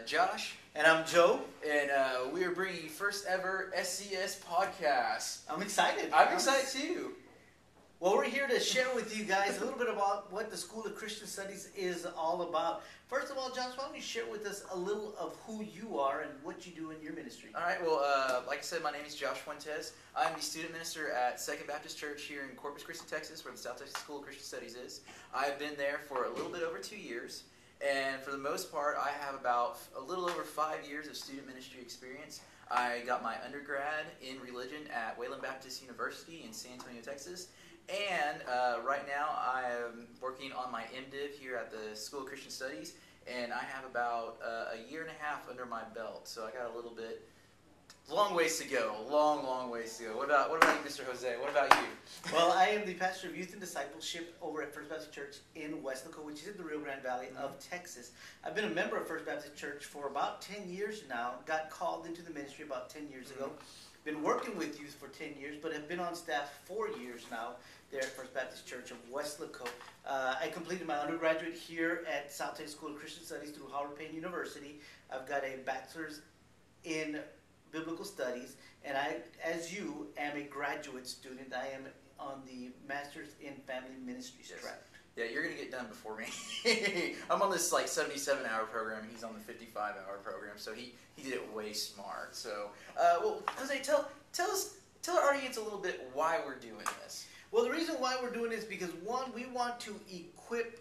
Josh. And I'm Joe. And we are bringing you first ever SCS podcast. I'm excited. I'm excited too. Well, we're here to share with you guys a little bit about what the School of Christian Studies is all about. First of all, Josh, why don't you share with us a little of who you are and what you do in your ministry? All right. Well, like I said, my name is Josh Fuentes. I'm the student minister at Second Baptist Church here in Corpus Christi, Texas, where the South Texas School of Christian Studies is. I've been there for a little bit over 2 years. And for the most part, I have about a little over 5 years of student ministry experience. I got my undergrad in religion at Wayland Baptist University in San Antonio, Texas. And right now I am working on my MDiv here at the School of Christian Studies. And I have about a year and a half under my belt. So I got a little bit, long ways to go. Long ways to go. What about you, Mr. Jose? What about you? Well, I am the pastor of youth and discipleship over at First Baptist Church in Weslaco, which is in the Rio Grande Valley of Texas. I've been a member of First Baptist Church for about 10 years now. Got called into the ministry about 10 years ago. Been working with youth for 10 years, but have been on staff 4 years now there at First Baptist Church of Weslaco. I completed my undergraduate here at South Texas School of Christian Studies through Howard Payne University. I've got a bachelor's in biblical studies, and I, as you, am a graduate student. I am on the master's in family ministries track. Yeah, you're going to get done before me. I'm on this 77-hour program. He's on the 55-hour program, so he did it way smart. So, well, Jose, tell our audience a little bit why we're doing this. Well, the reason why we're doing it is because, one, we want to equip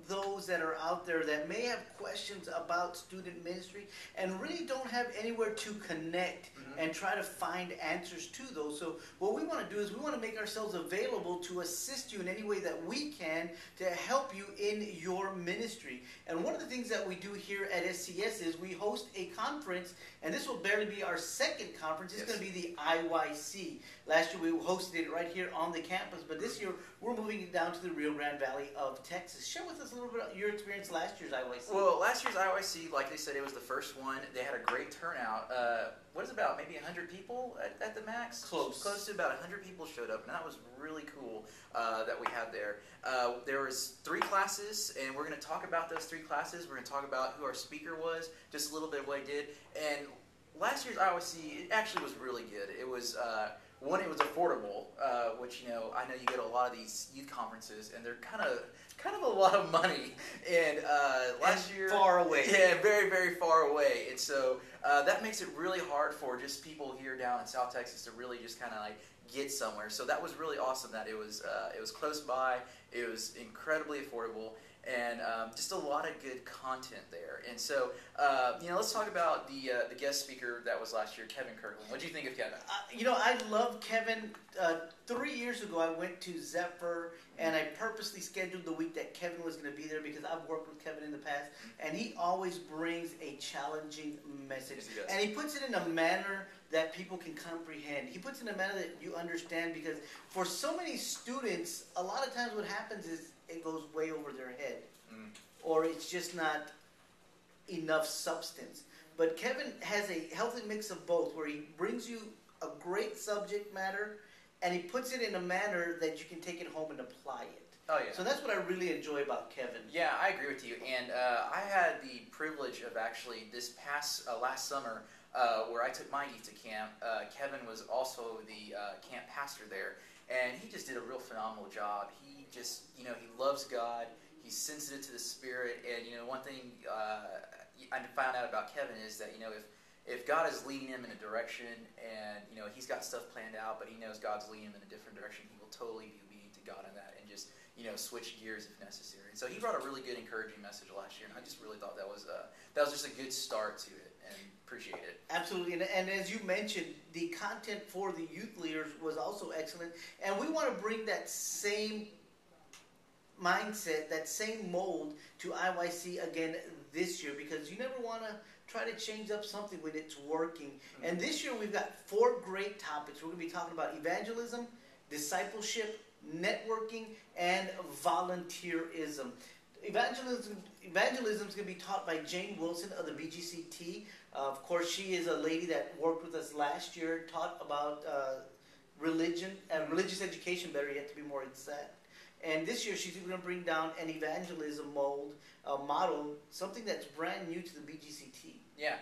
those that are out there that may have questions about student ministry and really don't have anywhere to connect and try to find answers to those. So what we want to do is we want to make ourselves available to assist you in any way that we can to help you in your ministry. And one of the things that we do here at SCS is we host a conference, and this will barely be our second conference. It's going to be the iYC. Last year we hosted it right here on the campus, but this year we're moving it down to the Rio Grande Valley of Texas. Share with us a little bit of your experience last year's iYC. Well, last year's iYC, like they said, it was the first one. They had a great turnout. What is it about? Maybe 100 people at the max? Close to about 100 people showed up, and that was really cool that we had there. There was 3 classes, and we're going to talk about those 3 classes. We're going to talk about who our speaker was, just a little bit of what he did. And last year's iYC, it actually was really good. It was... One, it was affordable, which, I know you get a lot of these youth conferences, and they're kind of a lot of money. And last year, far away. Yeah, very, very far away. And so that makes it really hard for just people here down in South Texas to really just kind of get somewhere. So that was really awesome that it was close by. It was incredibly affordable. And just a lot of good content there. And so, let's talk about the guest speaker that was last year, Kevin Kirkland. What did you think of Kevin? I love Kevin. 3 years ago, I went to Zephyr, and I purposely scheduled the week that Kevin was going to be there because I've worked with Kevin in the past, and he always brings a challenging message. Yes, he does. And he puts it in a manner that people can comprehend. He puts it in a manner that you understand, because for so many students, a lot of times what happens is it goes way over their head, or it's just not enough substance. But Kevin has a healthy mix of both, where he brings you a great subject matter, and he puts it in a manner that you can take it home and apply it. Oh, yeah. So that's what I really enjoy about Kevin. Yeah, I agree with you. And I had the privilege of actually this past last summer, where I took my youth to camp. Kevin was also the camp pastor there, and he just did a real phenomenal job. He just, he loves God. He's sensitive to the Spirit. And, one thing I found out about Kevin is that, if God is leading him in a direction and, he's got stuff planned out, but he knows God's leading him in a different direction, he will totally be obedient to God in that and just, switch gears if necessary. And so he brought a really good, encouraging message last year, and I just really thought that was just a good start to it, and appreciate it. Absolutely, and as you mentioned, the content for the youth leaders was also excellent, and we want to bring that same mindset, that same mold to iYC again this year, because you never want to try to change up something when it's working. And this year we've got 4 great topics. We're going to be talking about evangelism, discipleship, networking, and volunteerism. Evangelism is going to be taught by Jane Wilson of the BGCT. Of course, she is a lady that worked with us last year, taught about religion and religious education, better yet, to be more exact. And this year she's going to bring down an evangelism model, something that's brand new to the BGCT. Yeah,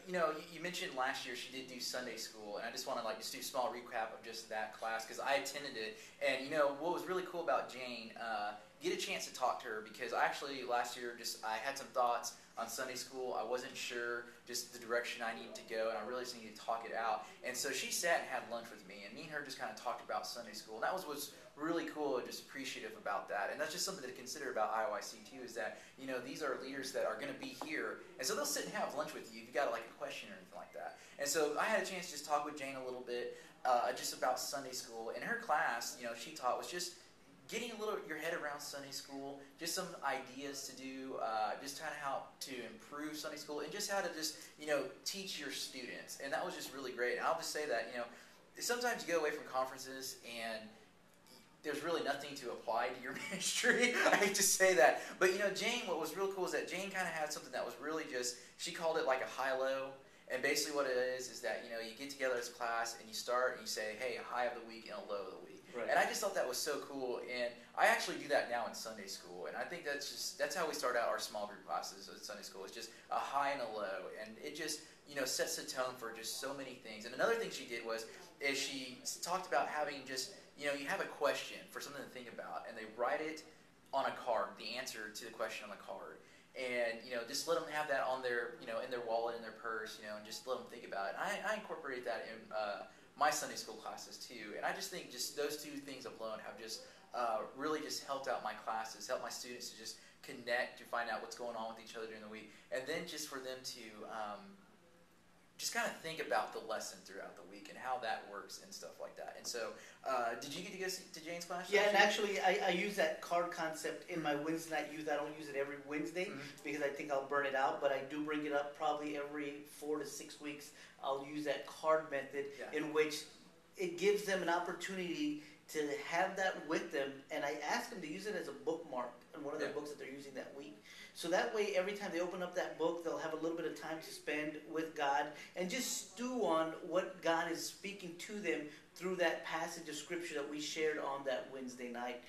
you mentioned last year she did do Sunday school, and I just want to just do a small recap of just that class because I attended it. And what was really cool about Jane, get a chance to talk to her because I actually last year I had some thoughts on Sunday school. I wasn't sure just the direction I needed to go, and I really just needed to talk it out. And so she sat and had lunch with me, and me and her just kind of talked about Sunday school. And that was really cool and just appreciative about that. And that's just something to consider about iYC too, is that these are leaders that are going to be here, and so they'll sit and have lunch with you if you got a question or anything like that. And so I had a chance to just talk with Jane a little bit just about Sunday school. And her class, she taught was just getting your head around Sunday school, just some ideas to do, just kind of how to improve Sunday school, and just how to just teach your students. And that was just really great. And I'll just say that sometimes you go away from conferences and there's really nothing to apply to your ministry. I hate to say that. But, Jane, what was real cool is that Jane kind of had something that was really she called it like a high-low. And basically what it is that, you get together as a class and you start and you say, hey, a high of the week and a low of the week. Right. And I just thought that was so cool. And I actually do that now in Sunday school. And I think that's how we start out our small group classes at Sunday school. It's just a high and a low. And it just, sets the tone for just so many things. And another thing she did is she talked about having just, you have a question for something to think about, and they write it on a card, the answer to the question on the card. And, just let them have that on their, in their wallet, in their purse, and just let them think about it. I incorporated that in my Sunday school classes, too. And I just think just those two things alone have just really just helped out my classes, helped my students to just connect, to find out what's going on with each other during the week. And then just for them to just kind of think about the lesson throughout the week and how that works and stuff like that. And so, did you get to go to Jane's class? Yeah, and actually, I use that card concept in my Wednesday night youth. I don't use it every Wednesday because I think I'll burn it out, but I do bring it up probably every 4 to 6 weeks. I'll use that card method in which it gives them an opportunity to have that with them, and I ask them to use it as a bookmark in one of their books that they're using that week. So that way, every time they open up that book, they'll have a little bit of time to spend with God and just stew on what God is speaking to them through that passage of Scripture that we shared on that Wednesday night.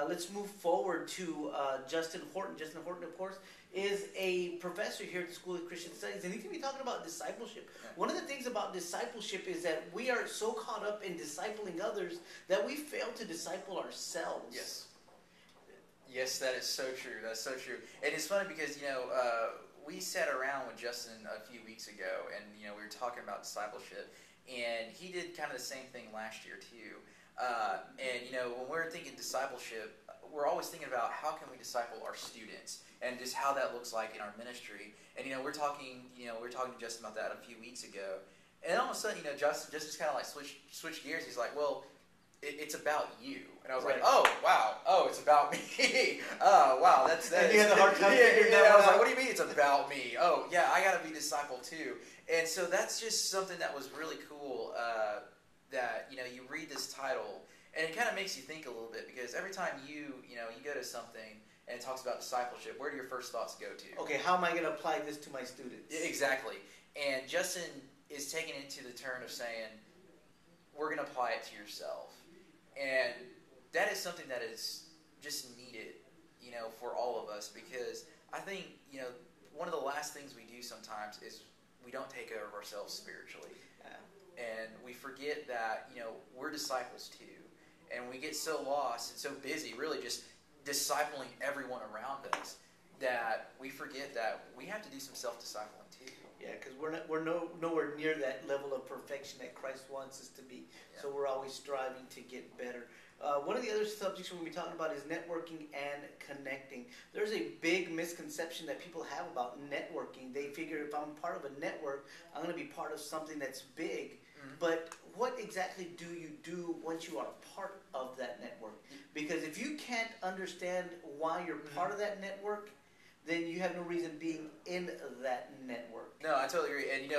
Let's move forward to Justin Horton. Justin Horton, of course, is a professor here at the School of Christian Studies, and he's going to be talking about discipleship. One of the things about discipleship is that we are so caught up in discipling others that we fail to disciple ourselves. Yes. Yes, that is so true. That's so true. And it's funny because, we sat around with Justin a few weeks ago, and, we were talking about discipleship, and he did kind of the same thing last year, too. When we're thinking discipleship, we're always thinking about how can we disciple our students and just how that looks like in our ministry. And, we were talking to Justin about that a few weeks ago. And all of a sudden, Justin just kind of like switched gears. He's like, well, it's about you. And I was like, oh, wow. Oh, it's about me. Oh, wow. That and you had a hard time figuring that out. I was like, what do you mean it's about me? Oh, yeah, I got to be discipled too. And so that's just something that was really cool that, you read this title, and it kind of makes you think a little bit because every time you go to something and it talks about discipleship, where do your first thoughts go to? Okay, how am I going to apply this to my students? Exactly. And Justin is taking it to the turn of saying, we're going to apply it to yourself. And that is something that is just needed, for all of us because I think, one of the last things we do sometimes is we don't take care of ourselves spiritually. And we forget that, we're disciples too. And we get so lost and so busy really just discipling everyone around us that we forget that we have to do some self-discipling too. Yeah, because we're nowhere near that level of perfection that Christ wants us to be. Yeah. So we're always striving to get better. One of the other subjects we're going to be talking about is networking and connecting. There's a big misconception that people have about networking. They figure if I'm part of a network, I'm going to be part of something that's big. Mm-hmm. But what exactly do you do once you are part of that network? Because if you can't understand why you're part of that network, then you have no reason being in that network. No, I totally agree. And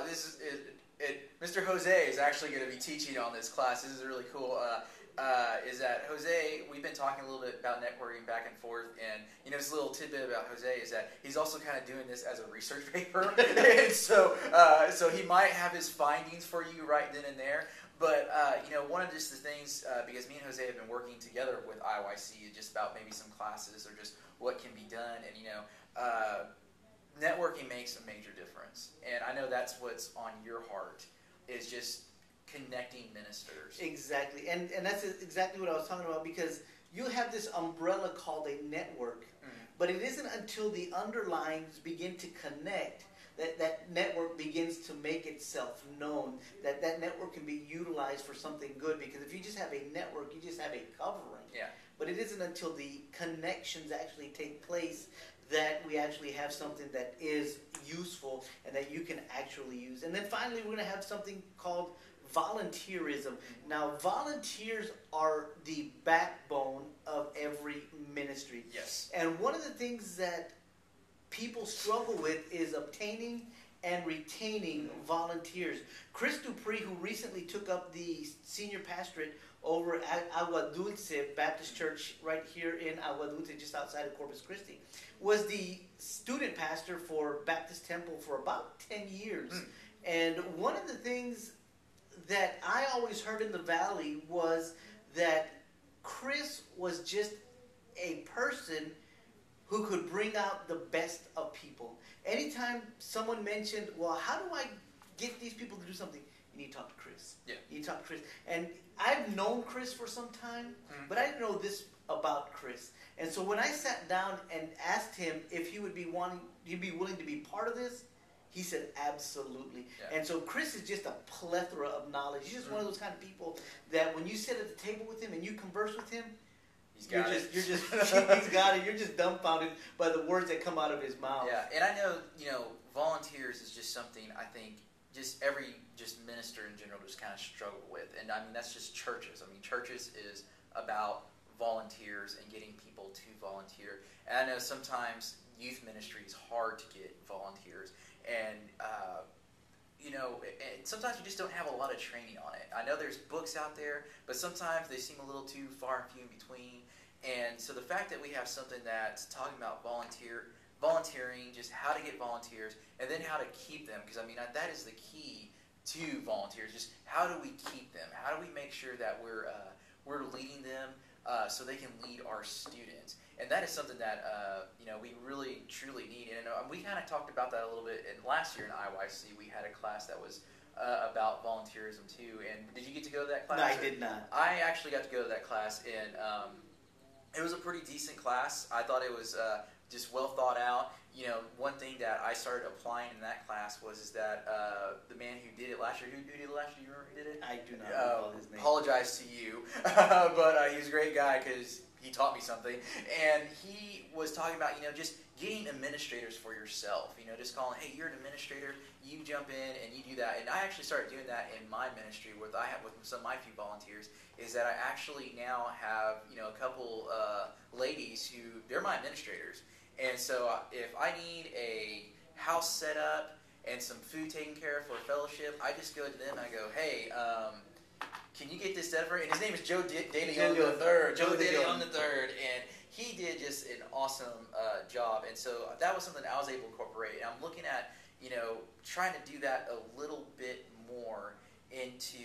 this is Mr. Jose is actually going to be teaching on this class. This is really cool. Is that Jose, we've been talking a little bit about networking back and forth, and just a little tidbit about Jose is that he's also kind of doing this as a research paper, and so he might have his findings for you right then and there, But one of just the things, because me and Jose have been working together with iYC just about maybe some classes or just what can be done, and networking makes a major difference. And I know that's what's on your heart, is just connecting ministers. Exactly, and that's exactly what I was talking about, because you have this umbrella called a network, but it isn't until the underlines begin to connect that network begins to make itself known, that network can be utilized for something good. Because if you just have a network, you just have a covering. Yeah. But it isn't until the connections actually take place that we actually have something that is useful and that you can actually use. And then finally, we're going to have something called volunteerism. Now, volunteers are the backbone of every ministry. Yes. And one of the things that people struggle with is obtaining and retaining volunteers. Chris Dupree, who recently took up the senior pastorate over at Agua Dulce Baptist Church right here in Agua Dulce, just outside of Corpus Christi, was the student pastor for Baptist Temple for about 10 years. And one of the things that I always heard in the Valley was that Chris was just a person who could bring out the best of people. Anytime someone mentioned, well, how do I get these people to do something? You need to talk to Chris. Yeah. You need to talk to Chris. And I've known Chris for some time, but I didn't know this about Chris. And so when I sat down and asked him if he would be willing to be part of this, he said absolutely. Yeah. And so Chris is just a plethora of knowledge. He's just one of those kind of people that when you sit at the table with him and you converse with him, he's got it. You're just dumbfounded by the words that come out of his mouth. Yeah, and I know, volunteers is just something I think just every minister in general just kind of struggle with. And I mean, that's just churches. I mean, churches is about volunteers and getting people to volunteer. And I know sometimes youth ministry is hard to get volunteers. And, sometimes you just don't have a lot of training on it. I know there's books out there, but sometimes they seem a little too far and few in between. And so the fact that we have something that's talking about volunteering, just how to get volunteers, and then how to keep them, because I mean that is the key to volunteers. Just how do we keep them? How do we make sure that we're leading them so they can lead our students? And that is something that we really truly need. And we kind of talked about that a little bit. And last year in iYC, we had a class that was about volunteerism too. And did you get to go to that class? No, I did not. I actually got to go to that class, and it was a pretty decent class. I thought it was just well thought out. One thing that I started applying in that class was that the man who did it last year, who did it last year? You remember who did it? I do not recall his name. Apologize to you, but he was a great guy because he taught me something. And he was talking about, just getting administrators for yourself. Just calling, hey, you're an administrator, you jump in and you do that. And I actually started doing that in my ministry with some of my few volunteers, is that I actually now have, a couple ladies who, they're my administrators. And so if I need a house set up and some food taken care of for a fellowship, I just go to them and I go, hey, can you get this set for? And his name is Joe DeLeon III. Joe DeLeon III. And he did just an awesome job. And so that was something I was able to incorporate. And I'm looking at, trying to do that a little bit more into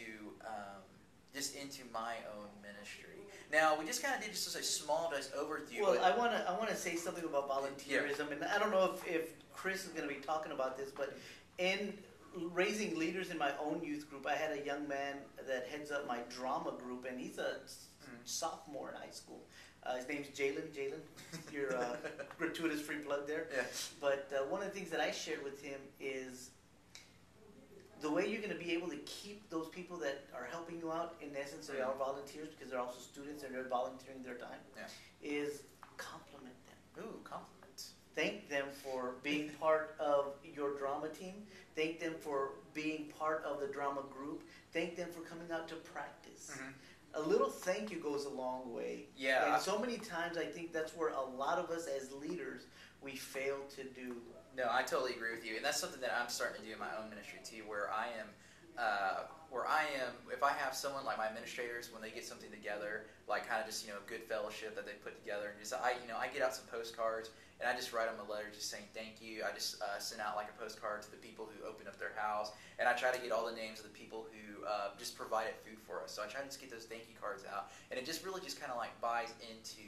into my own ministry. Now, we just kind of did just a small overview. Well, I want to say something about volunteerism, and I don't know if Chris is going to be talking about this, but in raising leaders in my own youth group, I had a young man that heads up my drama group, and he's a sophomore in high school. His name's Jalen. Your gratuitous free plug there. Yeah. But one of the things that I shared with him is the way you're going to be able to keep those people that are helping you out, in essence, they are volunteers because they're also students and they're volunteering their time, is compliment them. Ooh, compliments. Thank them for being part of your drama team. Thank them for being part of the drama group. Thank them for coming out to practice. A little thank you goes a long way. Yeah. And so many times I think that's where a lot of us as leaders, we fail to do. No, I totally agree with you, and that's something that I'm starting to do in my own ministry too, where I am, if I have someone like my administrators, when they get something together, like kind of just good fellowship that they put together, and just I get out some postcards, and I just write them a letter just saying thank you. I just send out like a postcard to the people who open up their house, and I try to get all the names of the people who just provided food for us. So I try to just get those thank you cards out, and it just really just kind of like buys into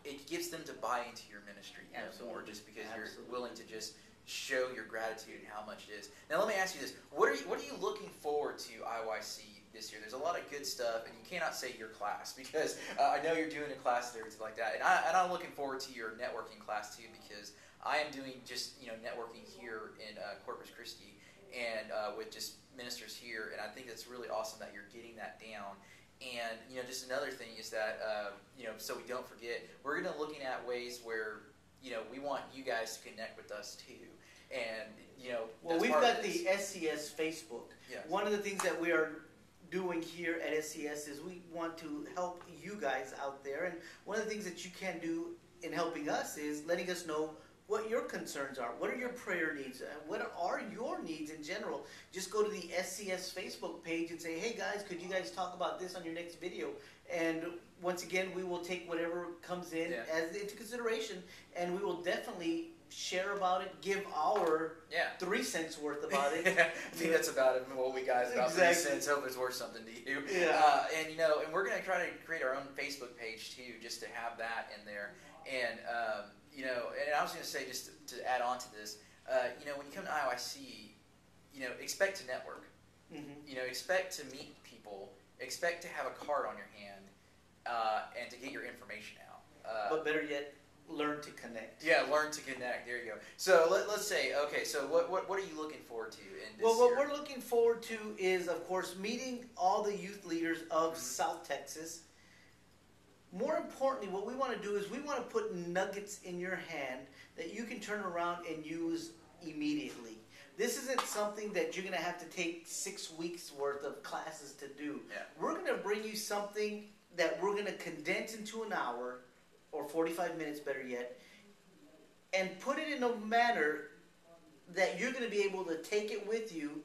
it gives them to buy into your ministry even more, just because you're willing to just show your gratitude and how much it is. Now let me ask you this: what are you looking forward to iYC this year? There's a lot of good stuff, and you cannot say your class because I know you're doing a class and everything like that, and I'm looking forward to your networking class too, because I am doing just networking here in Corpus Christi and with just ministers here, and I think it's really awesome that you're getting that down. And just another thing is that so we don't forget, we're going to looking at ways where we want you guys to connect with us too. And well, we've got the SCS Facebook. Yes. One of the things that we are doing here at SCS is we want to help you guys out there, and one of the things that you can do in helping us is letting us know what your concerns are. What are your prayer needs? What are your needs in general? Just go to the SCS Facebook page and say, hey guys, could you guys talk about this on your next video? And once again, we will take whatever comes in as into consideration, and we will definitely share about it, give our 3 cents worth about it. I think that's about it. What we got is about 3 cents. Hope it's worth something to you. Yeah. And we're going to try to create our own Facebook page too, just to have that in there. And and I was going to say, just to add on to this, when you come to iYC, expect to network. Mm-hmm. Expect to meet people. Expect to have a card on your hand, and to get your information out. But better yet, learn to connect. Yeah, learn to connect. There you go. So let's say, okay, so what are you looking forward to in this Well, what year? we're looking forward to is, of course, meeting all the youth leaders of South Texas. More importantly, what we want to do is we want to put nuggets in your hand that you can turn around and use immediately. This isn't something that you're going to have to take 6 weeks worth of classes to do. Yeah. We're going to bring you something that we're going to condense into an hour, or 45 minutes better yet, and put it in a manner that you're going to be able to take it with you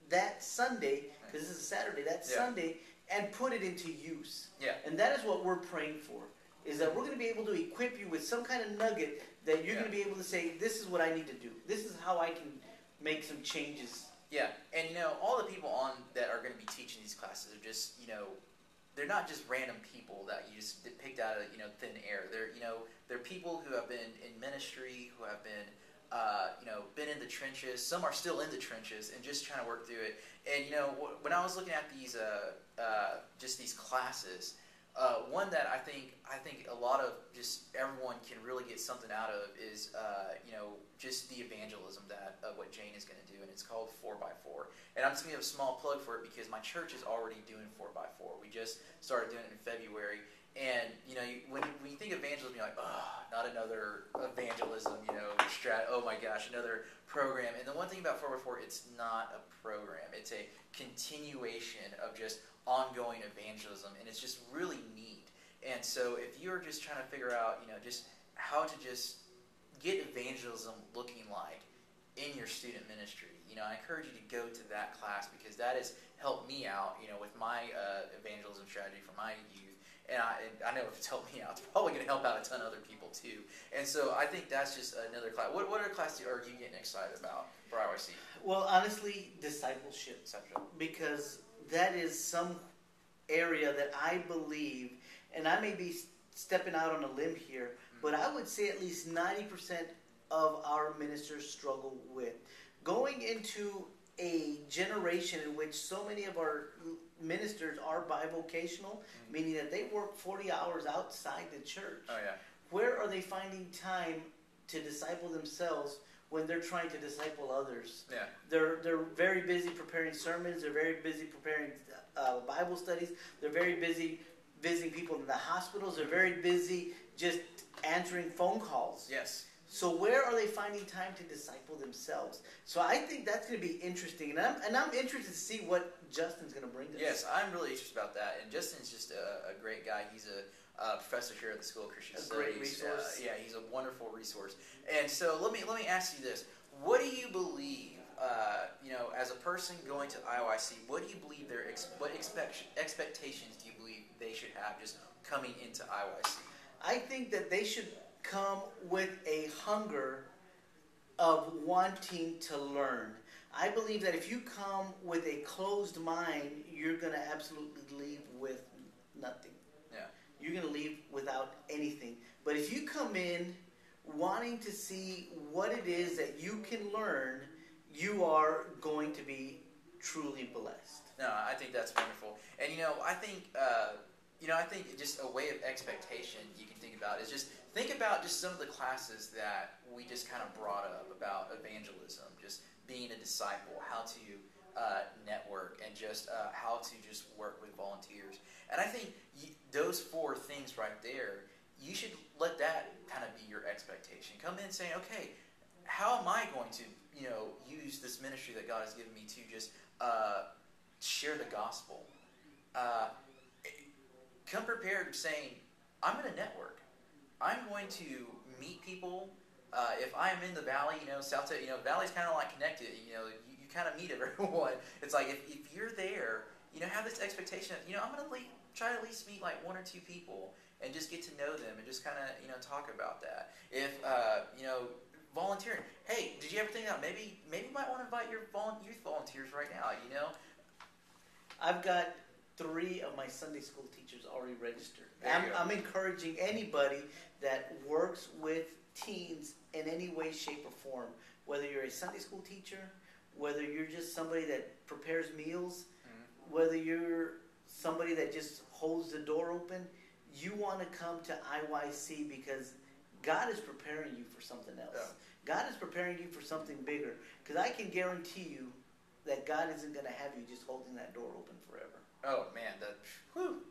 that Sunday, because this is a Saturday, Sunday, and put it into use. Yeah. And that is what we're praying for, is that we're going to be able to equip you with some kind of nugget that you're going to be able to say, this is what I need to do. This is how I can make some changes. Yeah, and all the people on that are going to be teaching these classes are just, they're not just random people that you just picked out of thin air. They're people who have been in ministry, who have been been in the trenches. Some are still in the trenches and just trying to work through it. And when I was looking at these just these classes, one that I think a lot of just everyone can really get something out of is just the evangelism that what Jane is going to do, and it's called 4x4. And I'm just going to give a small plug for it because my church is already doing 4x4. We just started doing it in February. And when you think evangelism, you're like, oh, not another evangelism, oh my gosh, another program. And the one thing about 4x4, it's not a program. It's a continuation of just ongoing evangelism, and it's just really neat. And so if you're just trying to figure out, just how to just get evangelism looking like in your student ministry, I encourage you to go to that class, because that has helped me out, with my evangelism strategy for my youth. And I know if it's helped me out, it's probably going to help out a ton of other people too. And so I think that's just another class. What other class are you getting excited about for iYC? Well, honestly, discipleship. Because that is some area that I believe, and I may be stepping out on a limb here, but I would say at least 90% of our ministers struggle with. Going into a generation in which so many of our ministers are bivocational, meaning that they work 40 hours outside the church. Oh, yeah. Where are they finding time to disciple themselves when they're trying to disciple others? Yeah. They're very busy preparing sermons. They're very busy preparing Bible studies. They're very busy visiting people in the hospitals. They're very busy just answering phone calls. Yes. So where are they finding time to disciple themselves? So I think that's going to be interesting, and I'm interested to see what Justin's going to bring to us. Yes, I'm really interested about that. And Justin's just a great guy. He's a professor here at the School of Christian Studies. A great resource. Yeah, he's a wonderful resource. And so let me ask you this: what do you believe? As a person going to iYC, what do you believe what expectations do you believe they should have just coming into iYC? I think that they should come with a hunger of wanting to learn. I believe that if you come with a closed mind, you're going to absolutely leave with nothing. Yeah. You're going to leave without anything. But if you come in wanting to see what it is that you can learn, you are going to be truly blessed. No, I think that's wonderful. And I think I think just a way of expectation you can think about is just think about just some of the classes that we just kind of brought up about evangelism, just being a disciple, how to network, and just how to just work with volunteers. And I think those 4 things right there, you should let that kind of be your expectation. Come in saying, okay, how am I going to use this ministry that God has given me to just share the gospel? Come prepared saying, I'm going to network. I'm going to meet people. If I'm in the valley, South Texas, valley's kind of like connected. You kind of meet everyone. It's like if you're there, have this expectation of, I'm going to try to at least meet like 1 or 2 people and just get to know them and just kind of, talk about that. If, volunteering. Hey, did you ever think about maybe you might want to invite your youth volunteers right now, I've got 3 of my Sunday school teachers already registered. I'm encouraging anybody that works with teens in any way, shape, or form, whether you're a Sunday school teacher, whether you're just somebody that prepares meals, whether you're somebody that just holds the door open, you want to come to iYC because God is preparing you for something else. Yeah. God is preparing you for something bigger. Because I can guarantee you that God isn't going to have you just holding that door open forever. Oh, man.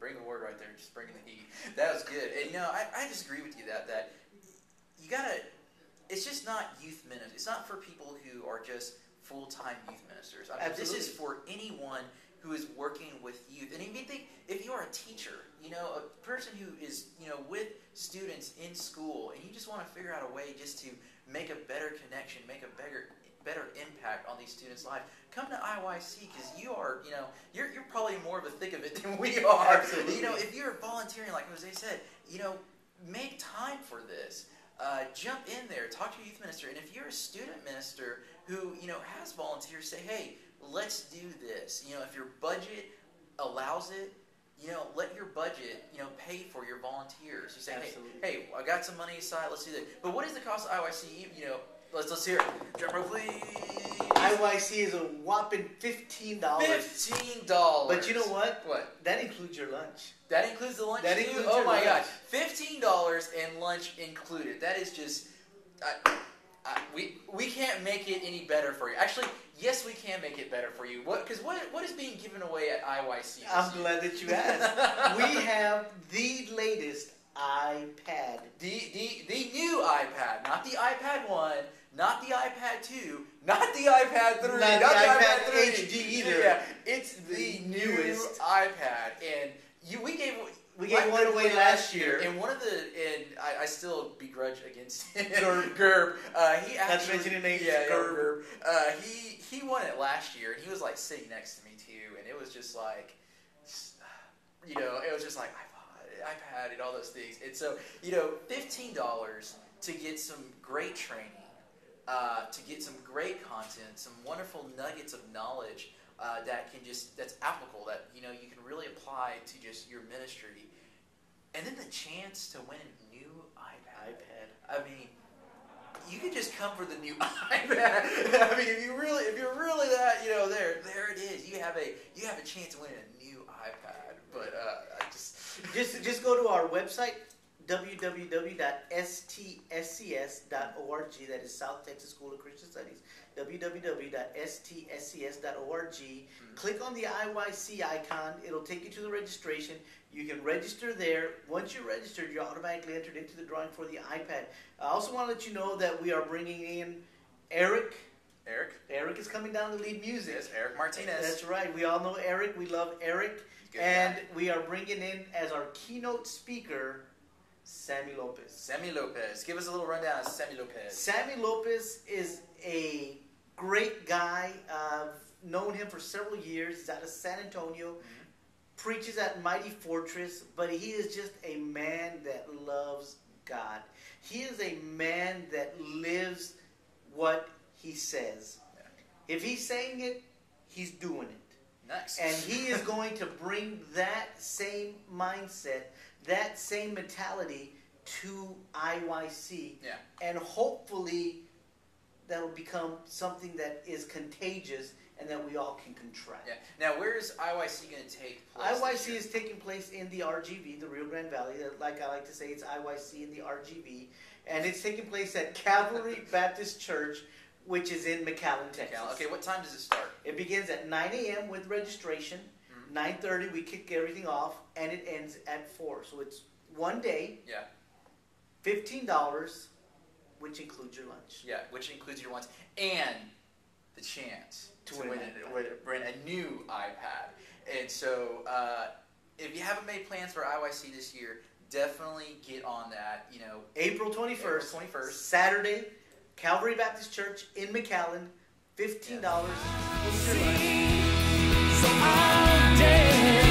Bring the word right there. Just bringing the heat. That was good. And, I just agree with you that you got to, it's just not youth ministry. It's not for people who are just full-time youth ministers. I mean, this is for anyone who is working with youth. And if you are a teacher, a person who is, with students in school, and you just want to figure out a way just to make a better connection, make a better impact on these students' lives, come to iYC because you are, you're probably more of a thick of it than we are. Absolutely. If you're volunteering, like Jose said, make time for this. Jump in there, talk to your youth minister, and if you're a student minister who, has volunteers, say, hey, let's do this. If your budget allows it, let your budget, pay for your volunteers. You say, hey, I got some money aside, let's do that. But what is the cost of iYC? Let's hear it. Drum roll, please. iYC is a whopping $15. $15. But you know what? What? That includes your lunch. That includes the lunch That too? includes Oh your my lunch. gosh. $15 and lunch included. That is just... we can't make it any better for you. Actually, yes, we can make it better for you. Because what is being given away at iYC? I'm glad that you asked. We have the latest iPad. The new iPad. Not the iPad 1, not the iPad 2, not the iPad 3, not the iPad HD either. Yeah, it's the newest iPad. And we gave one away last year. And I still begrudge against him. Gerb. He actually, that's mentioning names. Yeah, Gerb. He won it last year, and he was like sitting next to me too, and it was just like, it was just like iPad and all those things. And so, $15 to get some great training, to get some great content, some wonderful nuggets of knowledge that's applicable, that you can really apply to just your ministry, and then the chance to win a new iPad. I mean, you could just come for the new iPad. I mean, if you're really that, there it is. You have a chance to win a new iPad. But just go to our website, www.stscs.org. That is South Texas School of Christian Studies. www.stscs.org. Click on the iYC icon. It'll take you to the registration. You can register there. Once you're registered, you're automatically entered into the drawing for the iPad. I also want to let you know that we are bringing in Eric. Eric is coming down to lead music. Yes, Eric Martinez. That's right. We all know Eric. We love Eric. And we are bringing in as our keynote speaker, Sammy Lopez. Sammy Lopez. Give us a little rundown of Sammy Lopez. Sammy Lopez is a great guy. I've known him for several years. He's out of San Antonio. Preaches at Mighty Fortress. But he is just a man that loves God. he is a man that lives what he says. Yeah. If he's saying it, he's doing it. Nice. And he is going to bring that same mindset, that same mentality to iYC. Yeah. And hopefully that'll become something that is contagious and that we all can contract. Yeah. Now, where is iYC going to take place? iYC is taking place in the RGV, the Rio Grande Valley. Like I like to say, it's iYC in the RGV. And it's taking place at Calvary Baptist Church, which is in McAllen, Texas. Okay, what time does it start? It begins at 9 a.m. with registration. 9:30 we kick everything off, and it ends at 4. So it's one day. Yeah. $15, which includes your lunch. Yeah, which includes your lunch and the chance to win a new iPad. And so, if you haven't made plans for iYC this year, definitely get on that. You know, April 21st, Saturday, Calvary Baptist Church in McAllen. $15. Yeah. Includes your lunch.